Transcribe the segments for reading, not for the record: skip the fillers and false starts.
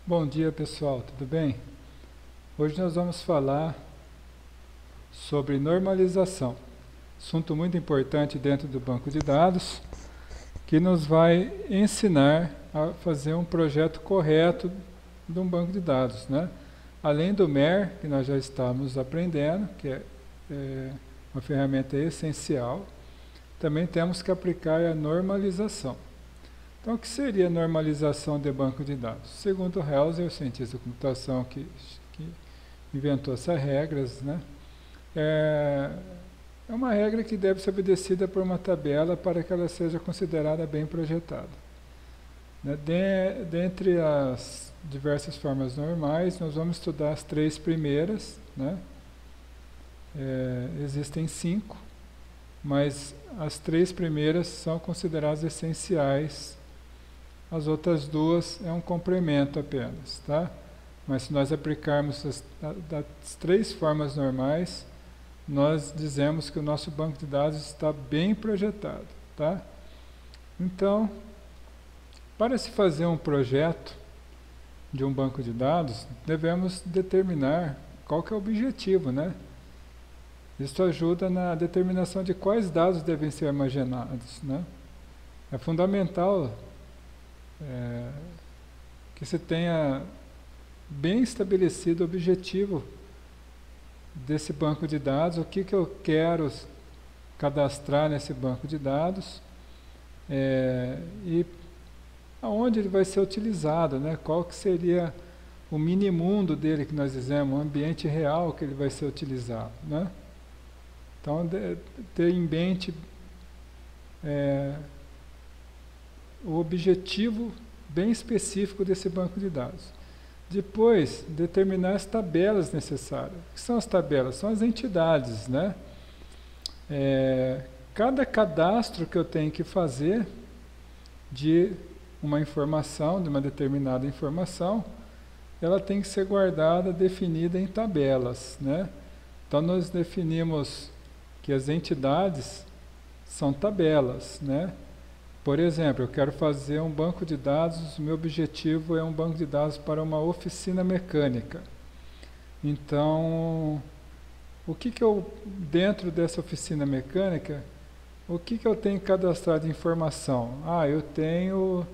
Bom dia, pessoal, tudo bem? Hoje nós vamos falar sobre normalização, assunto muito importante dentro do banco de dados, que nos vai ensinar a fazer um projeto correto de um banco de dados, né? Além do MER, que nós já estamos aprendendo, que é uma ferramenta essencial, também temos que aplicar a normalização. Então, o que seria a normalização de banco de dados? Segundo Hauser, o cientista de computação que inventou essas regras, né? É uma regra que deve ser obedecida por uma tabela para que ela seja considerada bem projetada. Dentre as diversas formas normais, nós vamos estudar as 3 primeiras, né? Existem 5, mas as 3 primeiras são consideradas essenciais. As outras 2 é um complemento apenas, tá? Mas se nós aplicarmos as 3 formas normais, nós dizemos que o nosso banco de dados está bem projetado, tá? Então, para se fazer um projeto de um banco de dados, devemos determinar qual que é o objetivo, né? Isso ajuda na determinação de quais dados devem ser armazenados, né? É fundamental que se tenha bem estabelecido o objetivo desse banco de dados, o que eu quero cadastrar nesse banco de dados e aonde ele vai ser utilizado, né? Qual que seria o minimundo dele, que nós dizemos, o ambiente real que ele vai ser utilizado, né? Então, ter em mente o objetivo bem específico desse banco de dados. Depois, determinar as tabelas necessárias. O que são as tabelas? São as entidades, né? Cada cadastro que eu tenho que fazer de uma informação, de uma determinada informação, ela tem que ser guardada, definida em tabelas, né? Então, nós definimos que as entidades são tabelas, né? Por exemplo, eu quero fazer um banco de dados, o meu objetivo é um banco de dados para uma oficina mecânica. Então, dentro dessa oficina mecânica, o que eu tenho que cadastrar de informação? Eu tenho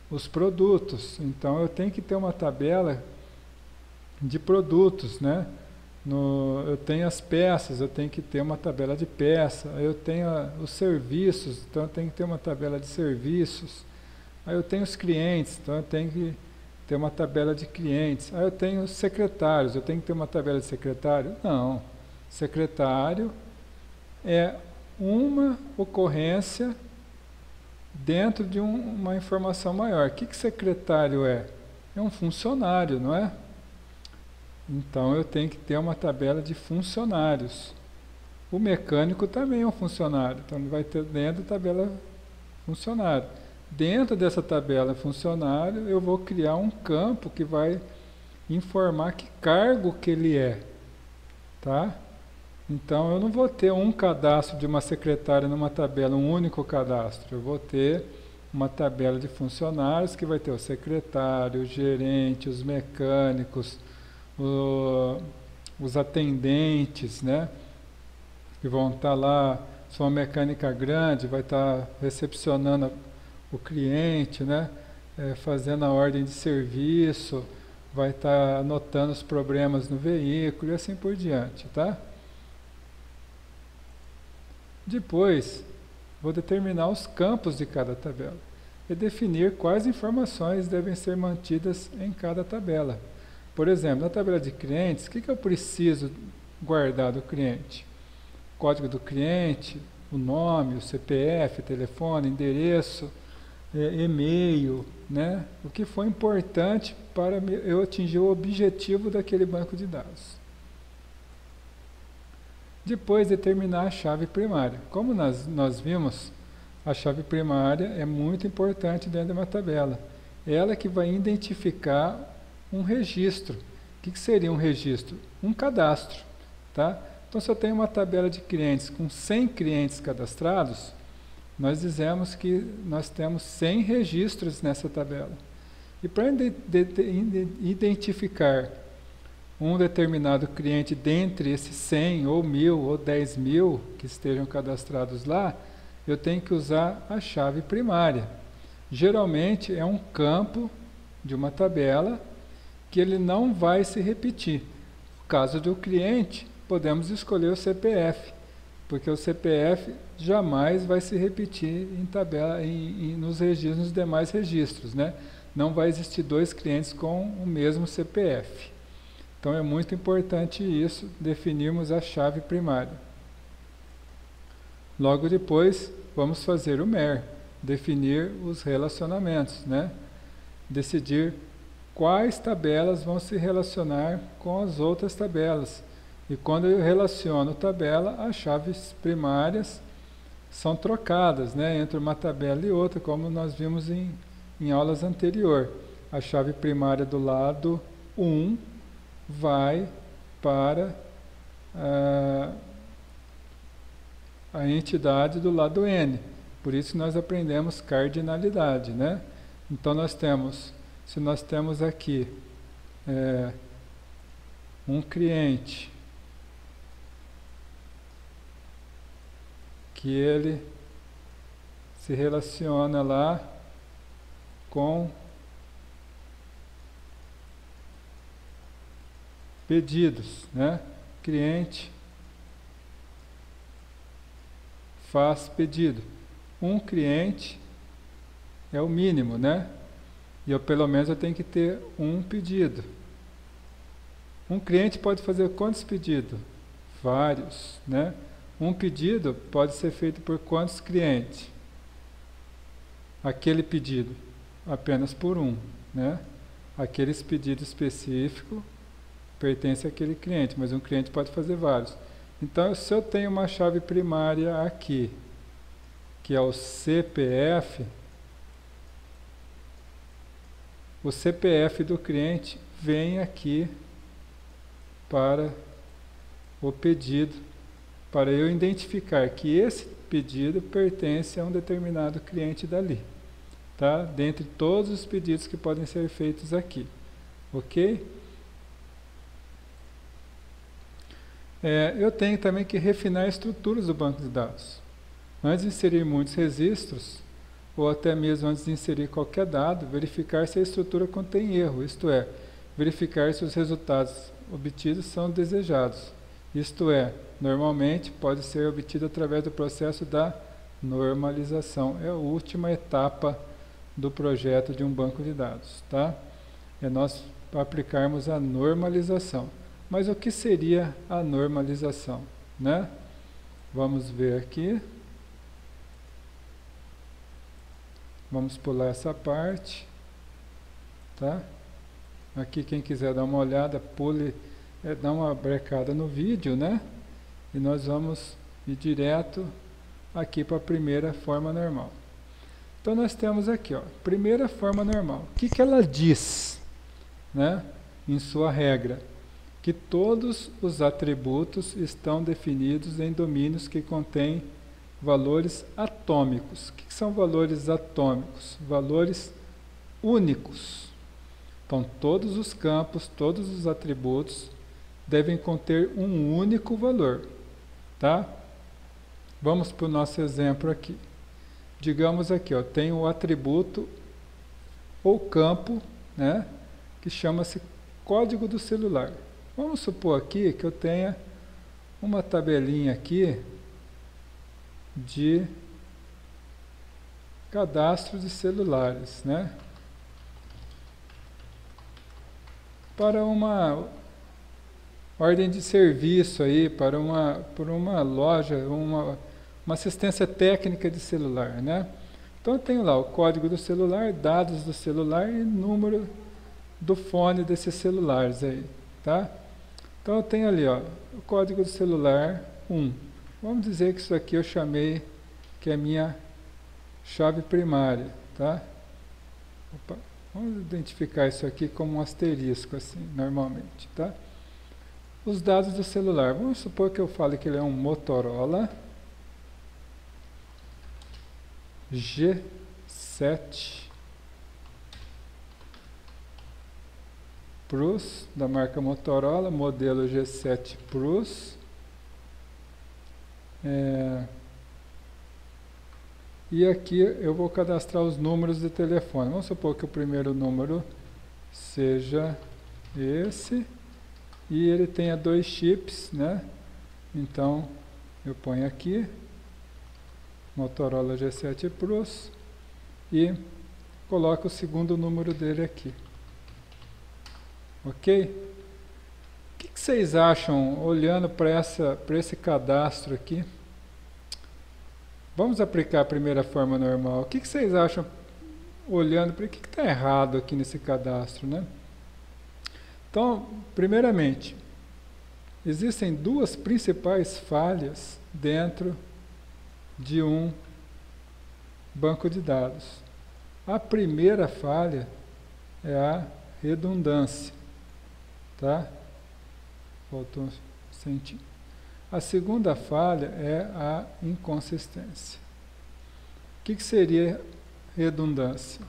os produtos, então eu tenho que ter uma tabela de produtos, né? Eu tenho as peças, eu tenho que ter uma tabela de peça. Eu tenho os serviços, então eu tenho que ter uma tabela de serviços. Aí eu tenho os clientes, então eu tenho que ter uma tabela de clientes. Aí eu tenho os secretários, eu tenho que ter uma tabela de secretário? Não. Secretário é uma ocorrência dentro de uma informação maior. O que secretário é? É um funcionário, não é? Então, eu tenho que ter uma tabela de funcionários. O mecânico também é um funcionário, então ele vai ter dentro da tabela funcionário. Dentro dessa tabela funcionário, eu vou criar um campo que vai informar que cargo que ele é, tá? Então, eu não vou ter um cadastro de uma secretária numa tabela, um único cadastro. Eu vou ter uma tabela de funcionários que vai ter o secretário, o gerente, os mecânicos, os atendentes, né, que vão estar lá. Se uma mecânica grande, vai estar recepcionando o cliente, né, fazendo a ordem de serviço, vai estar anotando os problemas no veículo e assim por diante, tá? Depois, vou determinar os campos de cada tabela e definir quais informações devem ser mantidas em cada tabela. Por exemplo, na tabela de clientes, o que eu preciso guardar do cliente? O código do cliente, o nome, o CPF, telefone, endereço, e-mail, né? O que foi importante para eu atingir o objetivo daquele banco de dados. Depois, determinar a chave primária. Como nós vimos, a chave primária é muito importante dentro de uma tabela. Ela que vai identificar um registro. O que seria um registro? Um cadastro, tá? Então, se eu tenho uma tabela de clientes com 100 clientes cadastrados, nós dizemos que nós temos 100 registros nessa tabela. E para identificar um determinado cliente dentre esses 100, ou 1000, ou 10.000 que estejam cadastrados lá, eu tenho que usar a chave primária. Geralmente é um campo de uma tabela que ele não vai se repetir. No caso do cliente, podemos escolher o CPF, porque o CPF jamais vai se repetir em tabela, nos registros, nos demais registros, né? Não vai existir dois clientes com o mesmo CPF. Então é muito importante isso, definirmos a chave primária. Logo depois, vamos fazer o MER, definir os relacionamentos, né? Decidir quais tabelas vão se relacionar com as outras tabelas. E quando eu relaciono tabela, as chaves primárias são trocadas, né, entre uma tabela e outra, como nós vimos em aulas anteriores. A chave primária do lado 1 vai para a entidade do lado N. Por isso nós aprendemos cardinalidade, né? Então nós temos, se nós temos aqui um cliente que ele se relaciona lá com pedidos, né? Cliente faz pedido. Um cliente é o mínimo, né? E pelo menos eu tenho que ter um pedido. Um cliente pode fazer quantos pedidos? Vários, né? Um pedido pode ser feito por quantos clientes? Aquele pedido, apenas por um, né? Aqueles pedidos específicos pertencem àquele cliente, mas um cliente pode fazer vários. Então, se eu tenho uma chave primária aqui, que é o CPF do cliente vem aqui para o pedido, para eu identificar que esse pedido pertence a um determinado cliente dali, tá? Dentre todos os pedidos que podem ser feitos aqui, ok? Eu tenho também que refinar estruturas do banco de dados. Antes de inserir muitos registros, ou até mesmo antes de inserir qualquer dado, verificar se a estrutura contém erro, isto é, verificar se os resultados obtidos são desejados. Isto é, normalmente pode ser obtido através do processo da normalização. É a última etapa do projeto de um banco de dados, tá? É nós aplicarmos a normalização. Mas o que seria a normalização, né? Vamos ver aqui. Vamos pular essa parte, tá? Aqui quem quiser dar uma olhada, pule, dá uma brecada no vídeo, né? E nós vamos ir direto aqui para a primeira forma normal. Então nós temos aqui, ó, primeira forma normal. O que ela diz, né? Em sua regra, que todos os atributos estão definidos em domínios que contêm valores atômicos. O que são valores atômicos? Valores únicos. Então, todos os campos, todos os atributos devem conter um único valor, tá? Vamos para o nosso exemplo aqui. Digamos aqui, ó, tem o atributo ou campo, né, que chama-se código do celular. Vamos supor aqui que eu tenha uma tabelinha aqui de cadastro de celulares, né? Para uma ordem de serviço aí, para uma loja, uma assistência técnica de celular, né? Então eu tenho lá o código do celular, dados do celular e número do fone desses celulares aí, tá? Então eu tenho ali, ó, o código do celular 1. Vamos dizer que isso aqui eu chamei que é minha chave primária, tá? Opa, vamos identificar isso aqui como um asterisco, assim, normalmente, tá? os dados do celular. Vamos supor que eu fale que ele é um Motorola G7 Plus, da marca Motorola, modelo G7 Plus. E aqui eu vou cadastrar os números de telefone. Vamos supor que o primeiro número seja esse e ele tenha 2 chips, né? Então eu ponho aqui Motorola G7 Plus e coloco o segundo número dele aqui. Ok? O que vocês acham olhando para esse cadastro aqui? Vamos aplicar a primeira forma normal. O que vocês acham olhando para o que está errado aqui nesse cadastro, né? Então, primeiramente, existem 2 principais falhas dentro de um banco de dados. A primeira falha é a redundância, tá? Faltou um centímetro. A segunda falha é a inconsistência. O que seria redundância?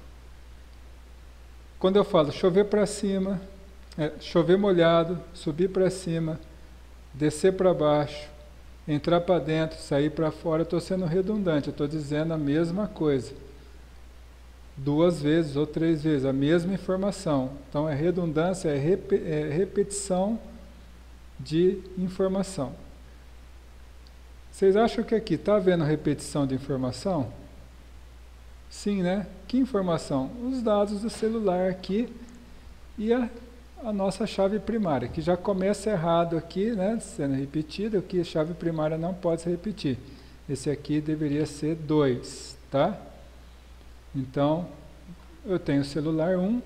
Quando eu falo chover para cima, chover molhado, subir para cima, descer para baixo, entrar para dentro, sair para fora, eu estou sendo redundante, eu estou dizendo a mesma coisa. 2 vezes ou 3 vezes, a mesma informação. Então, redundância, é repetição de informação. Vocês acham que aqui está havendo repetição de informação? Sim, né? Que informação? Os dados do celular aqui e a nossa chave primária, que já começa errado aqui, né? Sendo repetido, que a chave primária não pode se repetir. Esse aqui deveria ser 2, tá? Então, eu tenho o celular 1,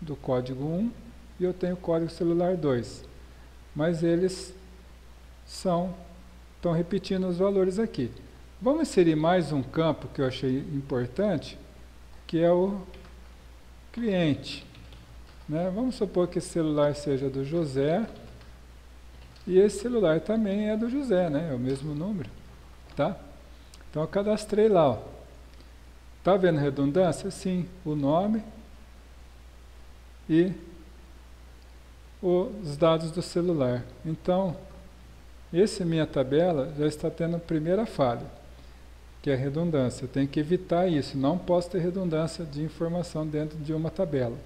do código 1, e eu tenho o código celular 2. Mas eles estão repetindo os valores aqui. Vamos inserir mais um campo que eu achei importante, que é o cliente, né? Vamos supor que esse celular seja do José, e esse celular também é do José, né? É o mesmo número, tá? Então eu cadastrei lá, ó. Tá vendo redundância? Sim, o nome e os dados do celular. Então, essa minha tabela já está tendo a primeira falha, que é a redundância. Eu tenho que evitar isso, não posso ter redundância de informação dentro de uma tabela,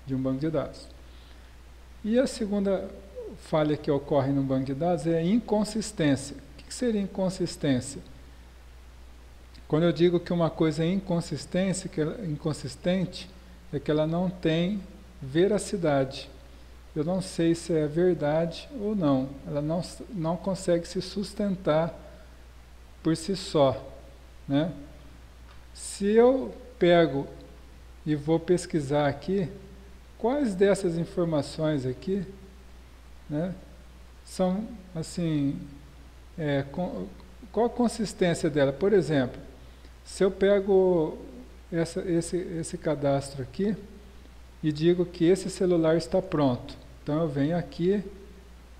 de um banco de dados. E a segunda falha que ocorre no banco de dados é a inconsistência. O que seria inconsistência? Quando eu digo que uma coisa é inconsistente, é que ela não tem veracidade. Eu não sei se é verdade ou não. Ela não consegue se sustentar por si só, né? Se eu pego e vou pesquisar aqui, quais dessas informações aqui, né, são, assim, qual a consistência dela? Por exemplo, se eu pego esse cadastro aqui e digo que esse celular está pronto, então eu venho aqui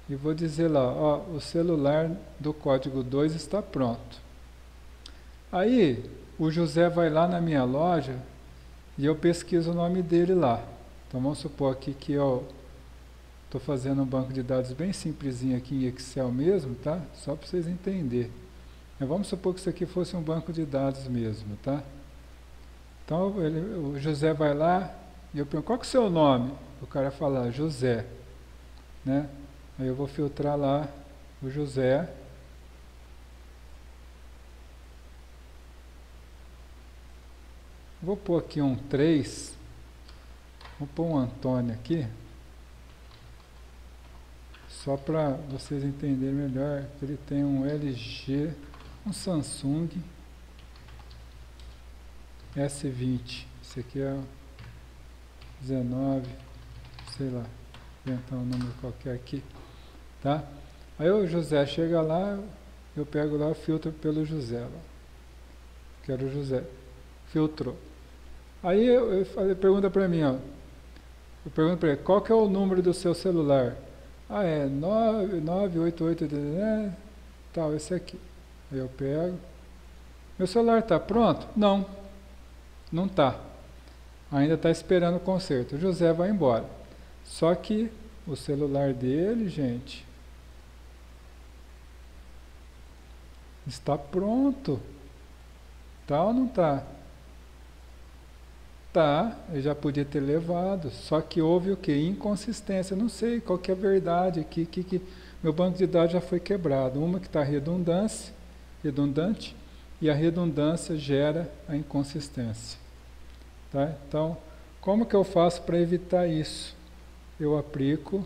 e vou dizer lá, ó, o celular do código 2 está pronto. Aí o José vai lá na minha loja e eu pesquiso o nome dele lá. Então vamos supor aqui que eu estou fazendo um banco de dados bem simplesinho aqui em Excel mesmo, tá? Só para vocês entenderem. Vamos supor que isso aqui fosse um banco de dados mesmo, tá? Então o José vai lá e eu pergunto, qual que é o seu nome? O cara fala, José, né? Aí eu vou filtrar lá o José. Vou pôr aqui um 3. Vou pôr um Antônio aqui. Só para vocês entenderem melhor, ele tem um LG, um Samsung S20. Esse aqui é 19, sei lá, vou inventar um número qualquer aqui, tá? Aí o José chega lá, eu pego lá o filtro pelo José, lá. Quero o José, filtrou. Aí ele pergunta para mim, ó, eu pergunto para ele, qual que é o número do seu celular? Ah, é 988, né? Tal, esse aqui. Aí eu pego. Meu celular está pronto? Não, não está. Ainda está esperando o conserto. O José vai embora. Só que o celular dele, gente, está pronto. Tá ou não tá? Tá, eu já podia ter levado. Só que houve o quê? Inconsistência. Não sei qual que é a verdade aqui. Meu banco de dados já foi quebrado. Uma que está redundante, e a redundância gera a inconsistência. Tá? Então, como que eu faço para evitar isso? Eu aplico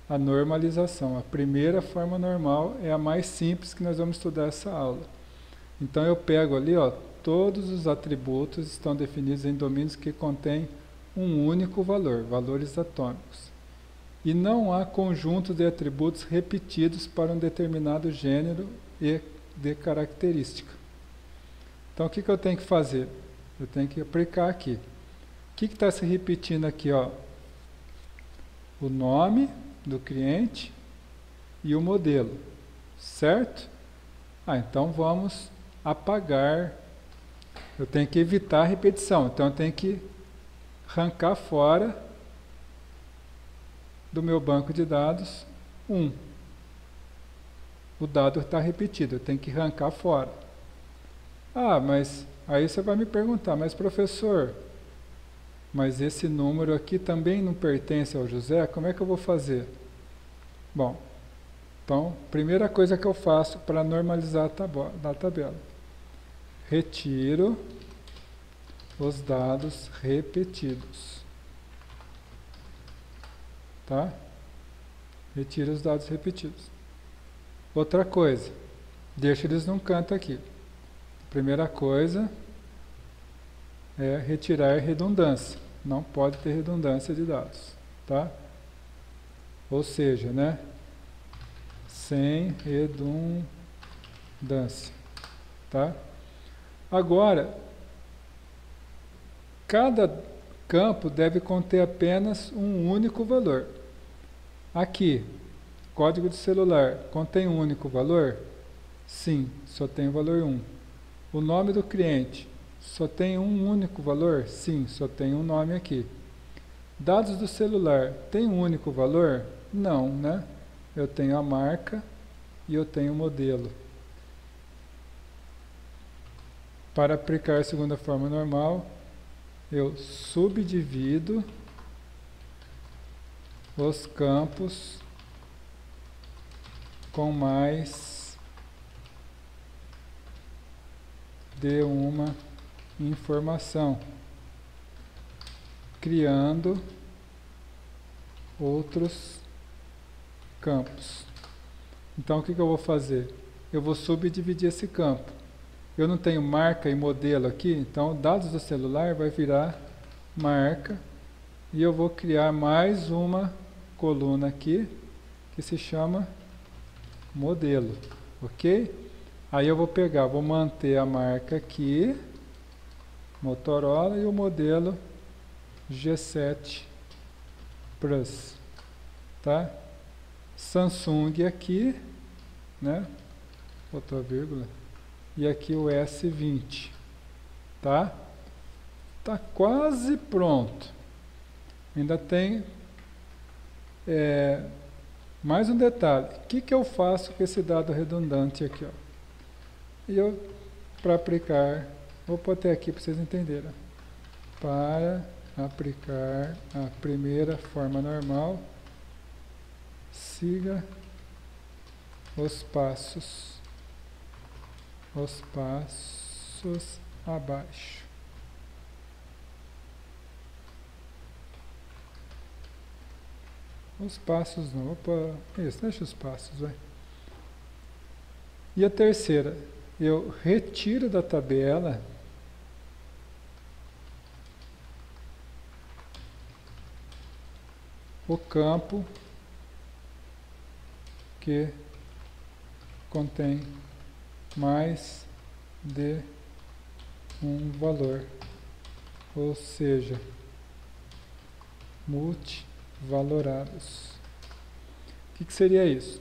a normalização. A primeira forma normal é a mais simples que nós vamos estudar essa aula. Então eu pego ali, ó, todos os atributos estão definidos em domínios que contêm um único valor, valores atômicos. E não há conjunto de atributos repetidos para um determinado gênero e de característica. Então o que eu tenho que fazer? Eu tenho que aplicar aqui. O que está se repetindo aqui, ó? O nome do cliente e o modelo, certo? Então vamos apagar. Eu tenho que evitar a repetição, então eu tenho que arrancar fora do meu banco de dados 1. O dado está repetido, eu tenho que arrancar fora. Mas aí você vai me perguntar, mas professor, mas esse número aqui também não pertence ao José, como é que eu vou fazer? Bom, então, primeira coisa que eu faço para normalizar a tabela. Retiro os dados repetidos. Tá? Retiro os dados repetidos. Outra coisa, deixo eles num canto aqui. Primeira coisa é retirar redundância. Não pode ter redundância de dados. Tá? Ou seja, né? Sem redundância. Tá? Agora, cada campo deve conter apenas um único valor. Aqui, código de celular, contém um único valor? Sim, só tem o valor 1. O nome do cliente, só tem um único valor? Sim, só tem um nome aqui. Dados do celular, tem um único valor? Não, né? Eu tenho a marca e eu tenho o modelo. Para aplicar a segunda forma normal, eu subdivido os campos com mais de uma informação, criando outros campos. Então o que eu vou fazer? Eu vou subdividir esse campo. Eu não tenho marca e modelo aqui, então dados do celular vai virar marca e eu vou criar mais uma coluna aqui que se chama modelo, ok? Aí eu vou pegar, vou manter a marca aqui, Motorola, e o modelo G7 Plus, tá? Samsung aqui, né? Botou a vírgula. E aqui o S20, tá? Tá quase pronto. Ainda tem mais um detalhe. O que eu faço com esse dado redundante aqui, ó? E eu, para aplicar, vou botar aqui para vocês entenderem. Para aplicar a primeira forma normal, siga os passos abaixo. Os passos não, opa, isso, deixa os passos, vai. E a terceira, eu retiro da tabela o campo que contém mais de um valor, ou seja, multi valorados. O que seria isso?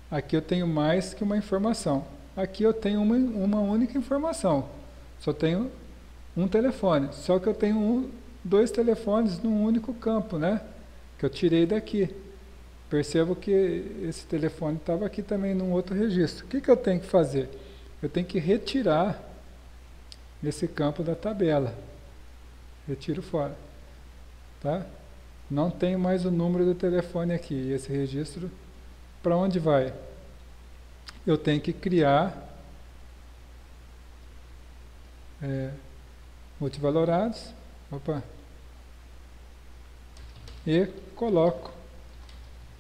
Aqui eu tenho mais que uma informação. Aqui eu tenho uma única informação. Só tenho um telefone. Só que eu tenho dois telefones num único campo, né? Que eu tirei daqui. Percebo que esse telefone estava aqui também num outro registro. O que eu tenho que fazer? Eu tenho que retirar esse campo da tabela. Retiro fora. Tá? Não tenho mais o número do telefone aqui. Esse registro, para onde vai? Eu tenho que criar multivalorados. E coloco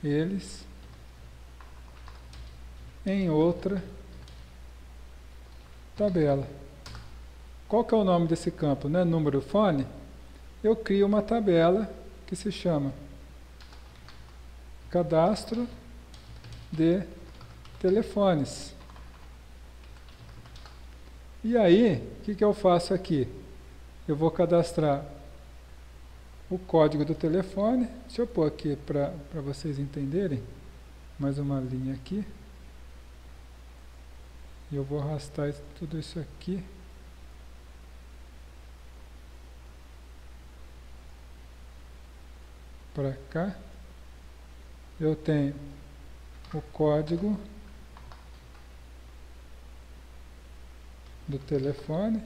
eles em outra tabela. Qual que é o nome desse campo? Não é número fone? Eu crio uma tabela que se chama cadastro de telefones. E aí, o que eu faço aqui? Eu vou cadastrar o código do telefone. Deixa eu pôr aqui para vocês entenderem. Mais uma linha aqui. E eu vou arrastar tudo isso aqui. Para cá. Eu tenho o código do telefone.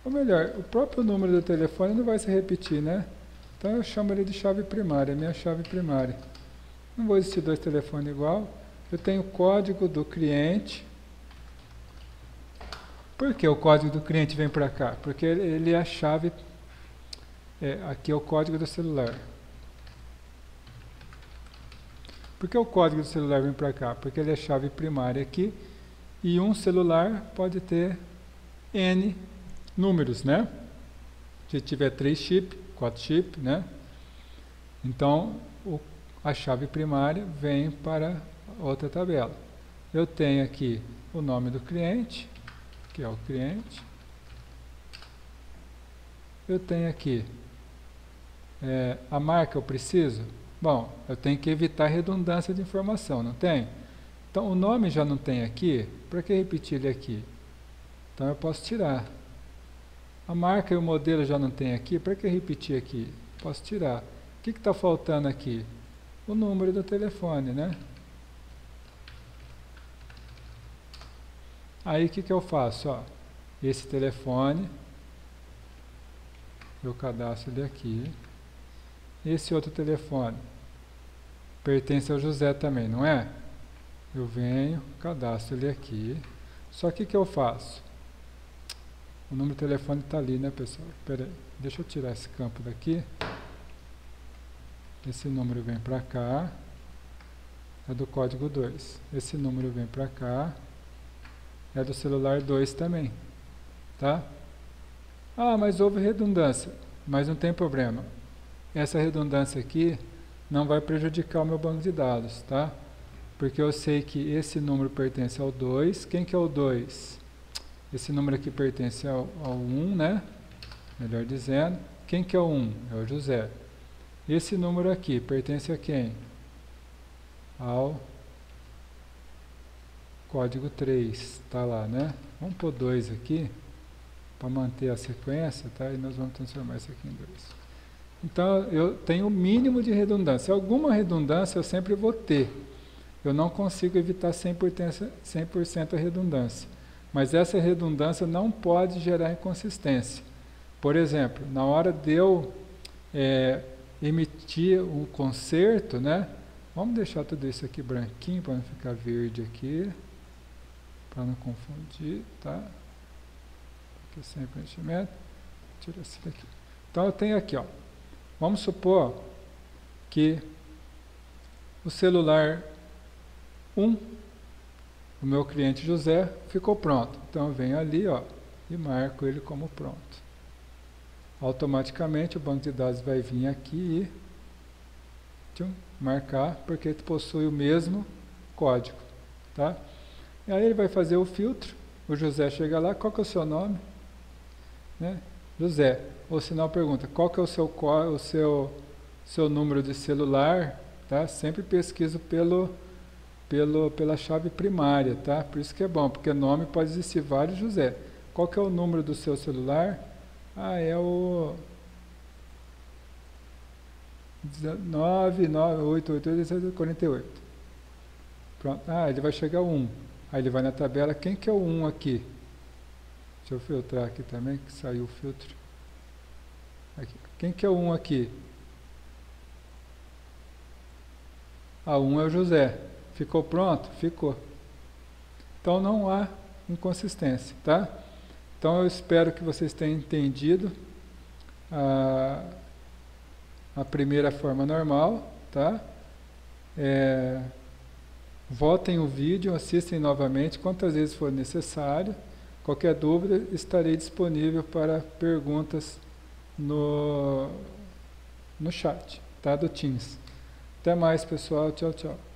Ou melhor, o próprio número do telefone não vai se repetir, né? Então eu chamo ele de chave primária, minha chave primária. Não vou existir dois telefones igual. Eu tenho o código do cliente. Por que o código do cliente vem para cá? Porque ele é a chave. Aqui é o código do celular. Por que o código do celular vem para cá? Porque ele é chave primária aqui. E um celular pode ter N números, né? Se tiver 3 chips, 4 chips, né? Então, a chave primária vem para outra tabela. Eu tenho aqui o nome do cliente, que é o cliente. Eu tenho aqui a marca eu preciso. Bom, eu tenho que evitar redundância de informação, não tem? Então, o nome já não tem aqui, para que repetir ele aqui? Então, eu posso tirar. A marca e o modelo já não tem aqui, para que repetir aqui? Posso tirar. O que está faltando aqui? O número do telefone, né? Aí, o que eu faço? Ó, esse telefone, eu cadastro ele aqui. Esse outro telefone pertence ao José também, não é? Eu venho, cadastro ele aqui. Só que o que eu faço? O número de telefone está ali, né, pessoal? Espera aí, deixa eu tirar esse campo daqui. Esse número vem para cá. É do código 2. Esse número vem para cá. É do celular 2 também. Tá? Ah, mas houve redundância. Mas não tem problema. Essa redundância aqui não vai prejudicar o meu banco de dados, tá? Porque eu sei que esse número pertence ao 2. Quem que é o 2? Esse número aqui pertence ao 1, né? Melhor dizendo. Quem que é o 1? É o José. Esse número aqui pertence a quem? Ao código 3. Tá lá, né? Vamos pôr 2 aqui, para manter a sequência, tá? E nós vamos transformar isso aqui em 2. Então, eu tenho o mínimo de redundância. Alguma redundância eu sempre vou ter. Eu não consigo evitar 100% a redundância. Mas essa redundância não pode gerar inconsistência. Por exemplo, na hora de eu emitir um concerto, né? Vamos deixar tudo isso aqui branquinho para não ficar verde aqui. Para não confundir, tá? Aqui sem preenchimento. Tira esse daqui. Então eu tenho aqui, ó. Vamos supor que o celular 1, o meu cliente José, ficou pronto. Então eu venho ali, ó, e marco ele como pronto. Automaticamente o banco de dados vai vir aqui e marcar, porque possui o mesmo código, tá? E aí ele vai fazer o filtro, o José chega lá, qual que é o seu nome? Né? José. Ou se não, pergunta, qual que é o seu seu número de celular, tá? Sempre pesquiso pela chave primária, tá? Por isso que é bom, porque nome pode existir vários José. Qual que é o número do seu celular? Ah, é o 9988848. Pronto. Ah, ele vai chegar ao 1. Aí ele vai na tabela. Quem que é o 1 aqui? Deixa eu filtrar aqui também, que saiu o filtro. Aqui. Quem que é o 1 aqui? Ah, 1 é o José. Ficou pronto? Ficou. Então não há inconsistência, tá? Então eu espero que vocês tenham entendido a primeira forma normal, tá? Voltem o vídeo, assistem novamente quantas vezes for necessário. Qualquer dúvida, estarei disponível para perguntas no chat, tá? Do Teams. Até mais, pessoal. Tchau, tchau.